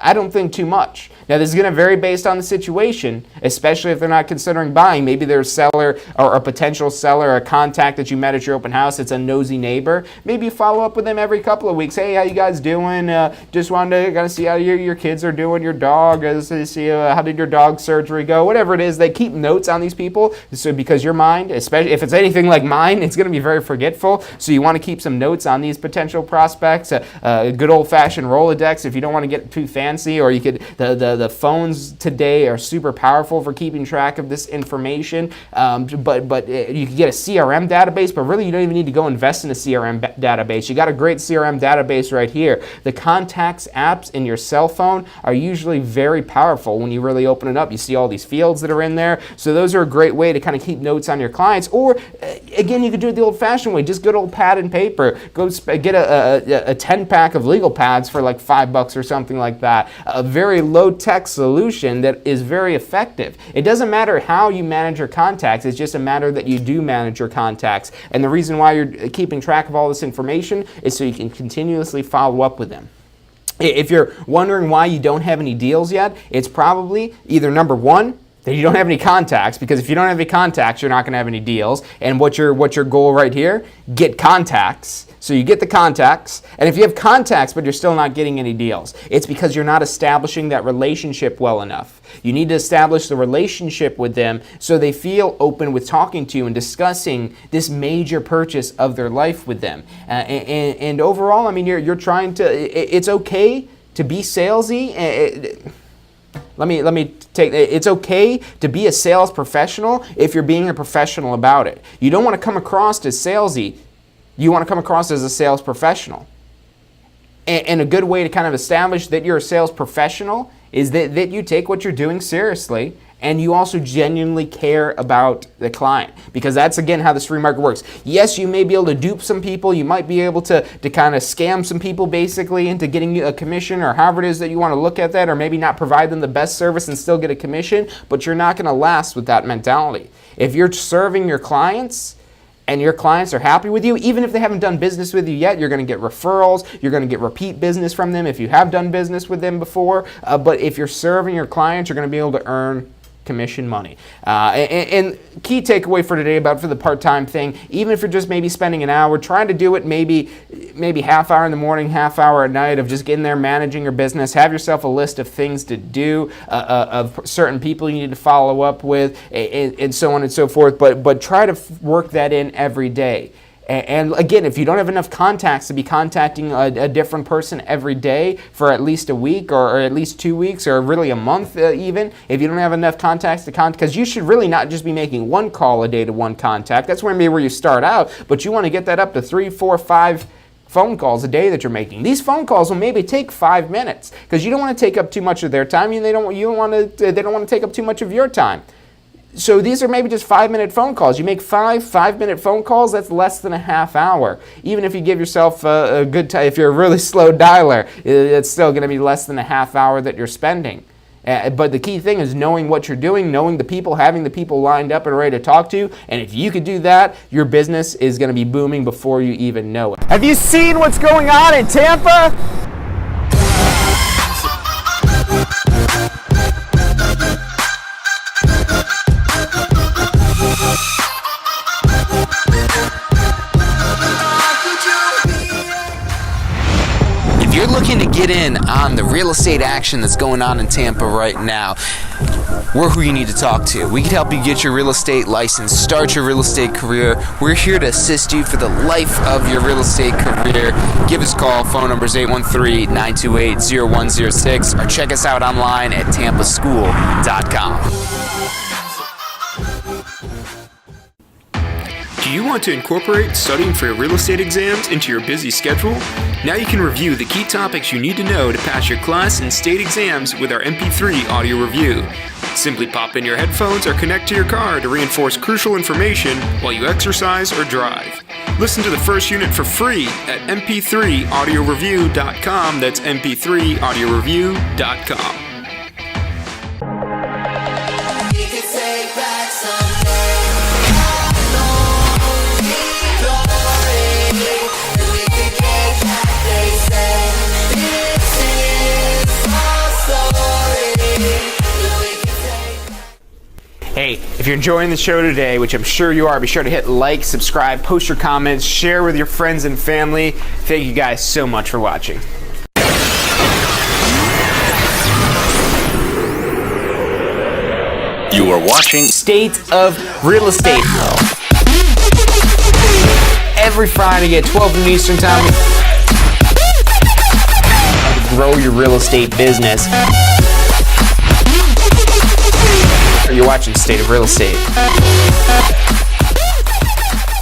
Speaker 1: I don't think, too much. Now, this is going to vary based on the situation, especially if they're not considering buying. Maybe they're a seller or a potential seller, a contact that you met at your open house. It's a nosy neighbor. Maybe you follow up with them every couple of weeks. Hey, how you guys doing? Just wanted to kind of see how your kids are doing, your dog. See how did your dog surgery go? Whatever it is, they keep notes on these people. So because your mind, especially if it's anything like mine, it's going to be very forgetful. So you want to keep some notes on these potential prospects. A good old-fashioned Rolodex if you don't want to get too fancy, or you could The phones today are super powerful for keeping track of this information. But you can get a CRM database, but really you don't even need to go invest in a CRM database. You got a great CRM database right here. The contacts apps in your cell phone are usually very powerful. When you really open it up, you see all these fields that are in there. So those are a great way to kind of keep notes on your clients. Or again, you could do it the old-fashioned way, just good old pad and paper. Go get a 10-pack of legal pads for like $5 or something like that. A very low-tech solution that is very effective. It doesn't matter how you manage your contacts, it's just a matter that you do manage your contacts. And the reason why you're keeping track of all this information is so you can continuously follow up with them. If you're wondering why you don't have any deals yet, it's probably either number one, that you don't have any contacts, because if you don't have any contacts, you're not going to have any deals. And what's your goal right here? Get contacts. So you get the contacts, and if you have contacts but you're still not getting any deals, it's because you're not establishing that relationship well enough. You need to establish the relationship with them so they feel open with talking to you and discussing this major purchase of their life with them. And overall, I mean, you're trying to. It's okay to be salesy. Let me take. It's okay to be a sales professional if you're being a professional about it. You don't want to come across as salesy. You want to come across as a sales professional. And a good way to kind of establish that you're a sales professional is that you take what you're doing seriously, and you also genuinely care about the client, because that's, again, how this free market works. Yes, you may be able to dupe some people. You might be able to kind of scam some people basically into getting a commission, or however it is that you want to look at that, or maybe not provide them the best service and still get a commission, but you're not going to last with that mentality. If you're serving your clients and your clients are happy with you, even if they haven't done business with you yet, you're going to get referrals, you're going to get repeat business from them if you have done business with them before. But if you're serving your clients, you're going to be able to earn commission money. And key takeaway for today for the part-time thing, even if you're just maybe spending an hour, trying to do it maybe half hour in the morning, half hour at night of just getting there, managing your business. Have yourself a list of things to do, of certain people you need to follow up with, and so on and so forth. But try to work that in every day. And again, if you don't have enough contacts to be contacting a different person every day for at least a week or at least 2 weeks or really a month even, if you don't have enough contacts to contact, because you should really not just be making one call a day to one contact. That's maybe where you start out, but you want to get that up to 3, 4, 5 phone calls a day that you're making. These phone calls will maybe take 5 minutes because you don't want to take up too much of their time, and they don't want to take up too much of your time. So these are maybe just 5-minute phone calls. You make 5-minute phone calls, that's less than a half hour. Even if you give yourself a good time, if you're a really slow dialer, it's still going to be less than a half hour that you're spending. But the key thing is knowing what you're doing, knowing the people, having the people lined up and ready to talk to. And if you could do that, your business is going to be booming before you even know it.
Speaker 4: Have you seen what's going on in Tampa?
Speaker 1: If you're looking to get in on the real estate action that's going on in Tampa right now, we're who you need to talk to. We can help you get your real estate license, start your real estate career. We're here to assist you for the life of your real estate career. Give us a call. Phone number is 813-928-0106, or check us out online at tampaschool.com.
Speaker 2: Do you want to incorporate studying for your real estate exams into your busy schedule? Now you can review the key topics you need to know to pass your class and state exams with our MP3 audio review. Simply pop in your headphones or connect to your car to reinforce crucial information while you exercise or drive. Listen to the first unit for free at mp3audioreview.com. That's mp3audioreview.com.
Speaker 1: Hey, if you're enjoying the show today, which I'm sure you are, be sure to hit like, subscribe, post your comments, share with your friends and family. Thank you guys so much for watching.
Speaker 3: You are watching
Speaker 1: State of Real Estate. Every Friday at 12 noon Eastern Time. Grow your real estate business. watching State of Real Estate.